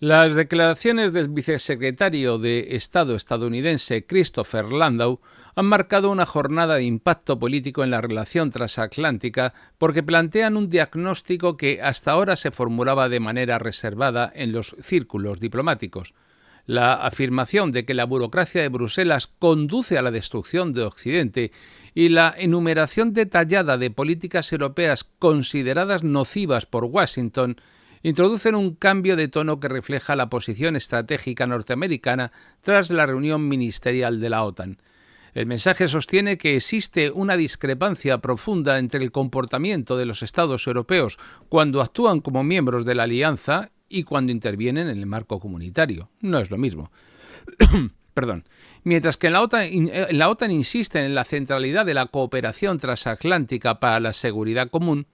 Las declaraciones del vicesecretario de Estado estadounidense Christopher Landau han marcado una jornada de impacto político en la relación transatlántica porque plantean un diagnóstico que hasta ahora se formulaba de manera reservada en los círculos diplomáticos. La afirmación de que la burocracia de Bruselas conduce a la destrucción de Occidente y la enumeración detallada de políticas europeas consideradas nocivas por Washington introducen un cambio de tono que refleja la posición estratégica norteamericana tras la reunión ministerial de la OTAN. El mensaje sostiene que existe una discrepancia profunda entre el comportamiento de los Estados europeos cuando actúan como miembros de la alianza y cuando intervienen en el marco comunitario. No es lo mismo. Perdón. Mientras que la OTAN insiste en la centralidad de la cooperación transatlántica para la seguridad común,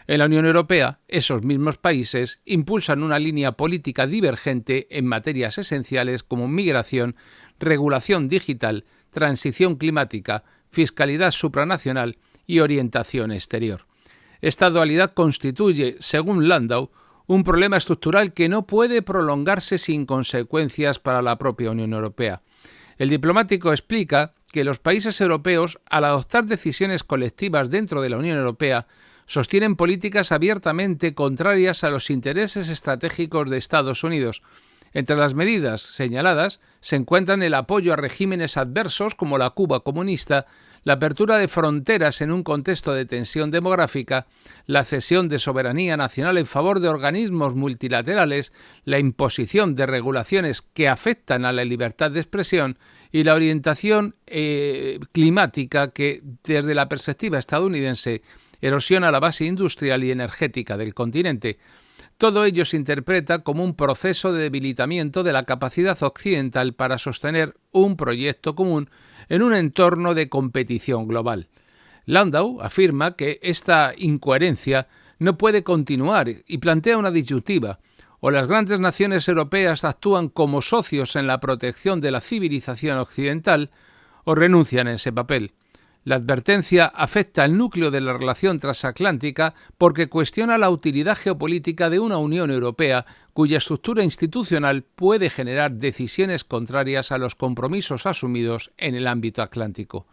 en la Unión Europea, esos mismos países impulsan una línea política divergente en materias esenciales como migración, regulación digital, transición climática, fiscalidad supranacional y orientación exterior. Esta dualidad constituye, según Landau, un problema estructural que no puede prolongarse sin consecuencias para la propia Unión Europea. El diplomático explica que los países europeos, al adoptar decisiones colectivas dentro de la Unión Europea, sostienen políticas abiertamente contrarias a los intereses estratégicos de Estados Unidos. Entre las medidas señaladas se encuentran el apoyo a regímenes adversos como la Cuba comunista, la apertura de fronteras en un contexto de tensión demográfica, la cesión de soberanía nacional en favor de organismos multilaterales, la imposición de regulaciones que afectan a la libertad de expresión y la orientación climática que, desde la perspectiva estadounidense, erosiona la base industrial y energética del continente. Todo ello se interpreta como un proceso de debilitamiento de la capacidad occidental para sostener un proyecto común en un entorno de competición global. Landau afirma que esta incoherencia no puede continuar y plantea una disyuntiva: o las grandes naciones europeas actúan como socios en la protección de la civilización occidental o renuncian a ese papel. La advertencia afecta al núcleo de la relación transatlántica porque cuestiona la utilidad geopolítica de una Unión Europea cuya estructura institucional puede generar decisiones contrarias a los compromisos asumidos en el ámbito atlántico.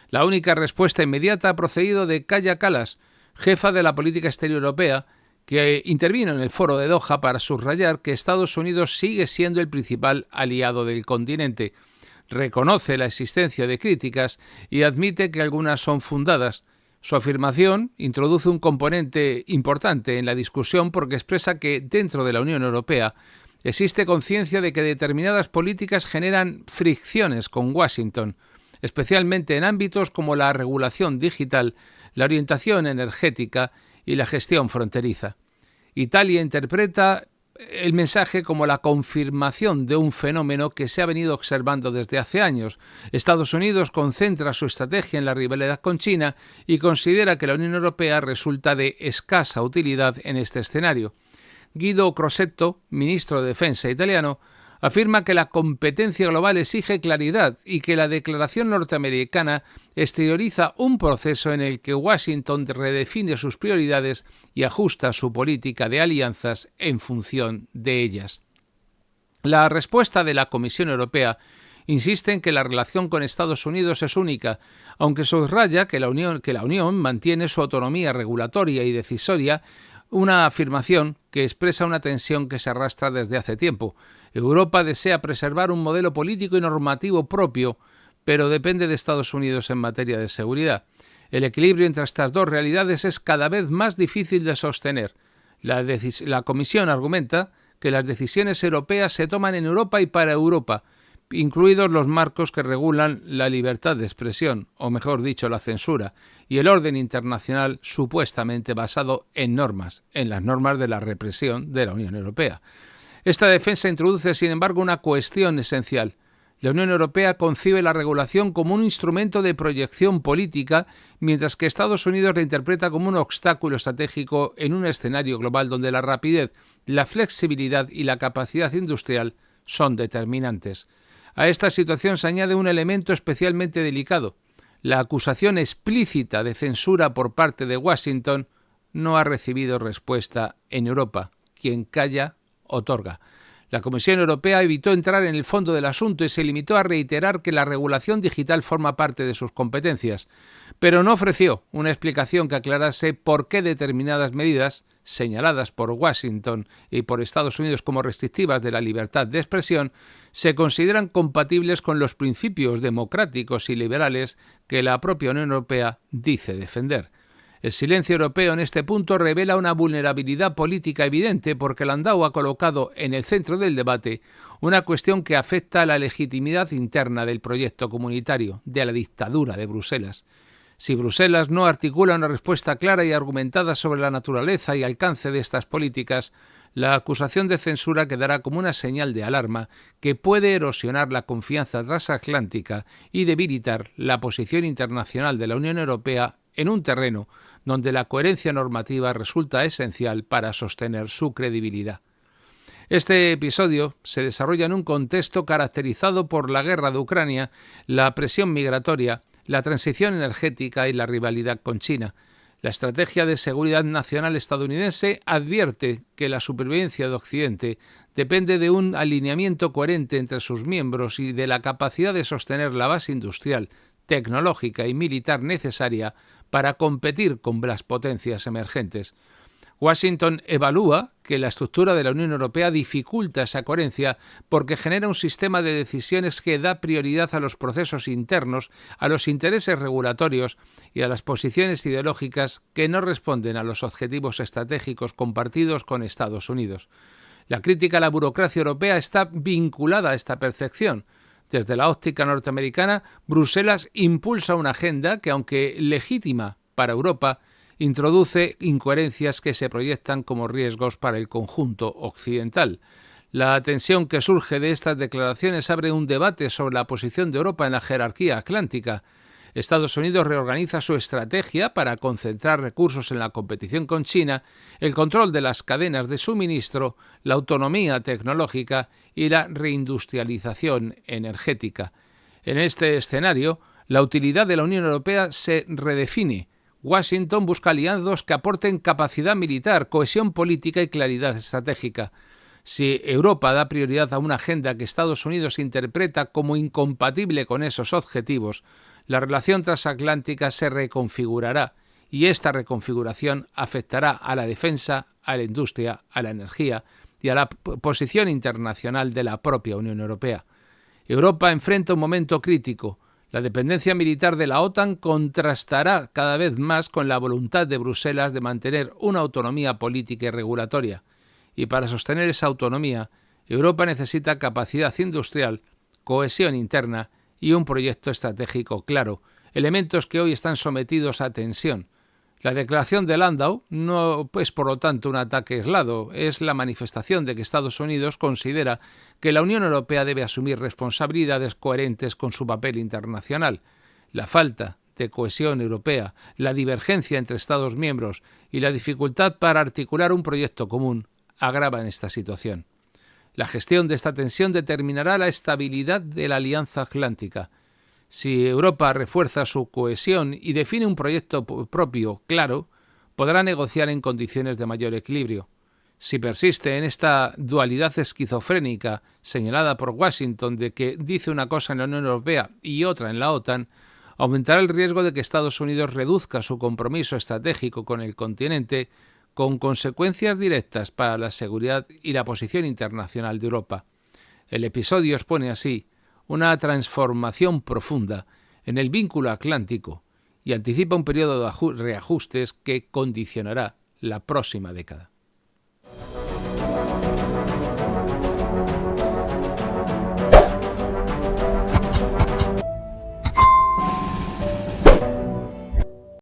La única respuesta inmediata ha procedido de Kaja Kallas, jefa de la política exterior europea, que intervino en el foro de Doha para subrayar que Estados Unidos sigue siendo el principal aliado del continente. Reconoce la existencia de críticas y admite que algunas son fundadas. Su afirmación introduce un componente importante en la discusión porque expresa que dentro de la Unión Europea existe conciencia de que determinadas políticas generan fricciones con Washington, especialmente en ámbitos como la regulación digital, la orientación energética y la gestión fronteriza. Italia interpreta el mensaje como la confirmación de un fenómeno que se ha venido observando desde hace años. Estados Unidos concentra su estrategia en la rivalidad con China y considera que la Unión Europea resulta de escasa utilidad en este escenario. Guido Crosetto, ministro de Defensa italiano, afirma que la competencia global exige claridad y que la declaración norteamericana exterioriza un proceso en el que Washington redefine sus prioridades y ajusta su política de alianzas en función de ellas. La respuesta de la Comisión Europea insiste en que la relación con Estados Unidos es única, aunque subraya que la Unión mantiene su autonomía regulatoria y decisoria, una afirmación que expresa una tensión que se arrastra desde hace tiempo. Europa desea preservar un modelo político y normativo propio, pero depende de Estados Unidos en materia de seguridad. El equilibrio entre estas dos realidades es cada vez más difícil de sostener. La Comisión argumenta que las decisiones europeas se toman en Europa y para Europa, incluidos los marcos que regulan la libertad de expresión, o mejor dicho, la censura, y el orden internacional supuestamente basado en las normas de la represión de la Unión Europea. Esta defensa introduce, sin embargo, una cuestión esencial. La Unión Europea concibe la regulación como un instrumento de proyección política, mientras que Estados Unidos la interpreta como un obstáculo estratégico en un escenario global donde la rapidez, la flexibilidad y la capacidad industrial son determinantes. A esta situación se añade un elemento especialmente delicado. La acusación explícita de censura por parte de Washington no ha recibido respuesta en Europa. Quien calla, otorga. La Comisión Europea evitó entrar en el fondo del asunto y se limitó a reiterar que la regulación digital forma parte de sus competencias, pero no ofreció una explicación que aclarase por qué determinadas medidas, señaladas por Washington y por Estados Unidos como restrictivas de la libertad de expresión, se consideran compatibles con los principios democráticos y liberales que la propia Unión Europea dice defender. El silencio europeo en este punto revela una vulnerabilidad política evidente porque Landau ha colocado en el centro del debate una cuestión que afecta a la legitimidad interna del proyecto comunitario, de la dictadura de Bruselas. Si Bruselas no articula una respuesta clara y argumentada sobre la naturaleza y alcance de estas políticas, la acusación de censura quedará como una señal de alarma que puede erosionar la confianza transatlántica y debilitar la posición internacional de la Unión Europea en un terreno donde la coherencia normativa resulta esencial para sostener su credibilidad. Este episodio se desarrolla en un contexto caracterizado por la guerra de Ucrania, la presión migratoria, la transición energética y la rivalidad con China. La estrategia de seguridad nacional estadounidense advierte que la supervivencia de Occidente depende de un alineamiento coherente entre sus miembros y de la capacidad de sostener la base industrial, tecnológica y militar necesaria para competir con las potencias emergentes. Washington evalúa que la estructura de la Unión Europea dificulta esa coherencia porque genera un sistema de decisiones que da prioridad a los procesos internos, a los intereses regulatorios y a las posiciones ideológicas que no responden a los objetivos estratégicos compartidos con Estados Unidos. La crítica a la burocracia europea está vinculada a esta percepción. Desde la óptica norteamericana, Bruselas impulsa una agenda que, aunque legítima para Europa, introduce incoherencias que se proyectan como riesgos para el conjunto occidental. La tensión que surge de estas declaraciones abre un debate sobre la posición de Europa en la jerarquía atlántica. Estados Unidos reorganiza su estrategia para concentrar recursos en la competición con China, el control de las cadenas de suministro, la autonomía tecnológica y la reindustrialización energética. En este escenario, la utilidad de la Unión Europea se redefine. Washington busca aliados que aporten capacidad militar, cohesión política y claridad estratégica. Si Europa da prioridad a una agenda que Estados Unidos interpreta como incompatible con esos objetivos, la relación transatlántica se reconfigurará y esta reconfiguración afectará a la defensa, a la industria, a la energía y a la posición internacional de la propia Unión Europea. Europa enfrenta un momento crítico. La dependencia militar de la OTAN contrastará cada vez más con la voluntad de Bruselas de mantener una autonomía política y regulatoria. Y para sostener esa autonomía, Europa necesita capacidad industrial, cohesión interna y un proyecto estratégico claro, elementos que hoy están sometidos a tensión. La declaración de Landau no es, por lo tanto, un ataque aislado, es la manifestación de que Estados Unidos considera que la Unión Europea debe asumir responsabilidades coherentes con su papel internacional. La falta de cohesión europea, la divergencia entre Estados miembros y la dificultad para articular un proyecto común agravan esta situación. La gestión de esta tensión determinará la estabilidad de la Alianza Atlántica. Si Europa refuerza su cohesión y define un proyecto propio claro, podrá negociar en condiciones de mayor equilibrio. Si persiste en esta dualidad esquizofrénica señalada por Washington de que dice una cosa en la Unión Europea y otra en la OTAN, aumentará el riesgo de que Estados Unidos reduzca su compromiso estratégico con el continente, con consecuencias directas para la seguridad y la posición internacional de Europa. El episodio expone así una transformación profunda en el vínculo atlántico y anticipa un periodo de reajustes que condicionará la próxima década.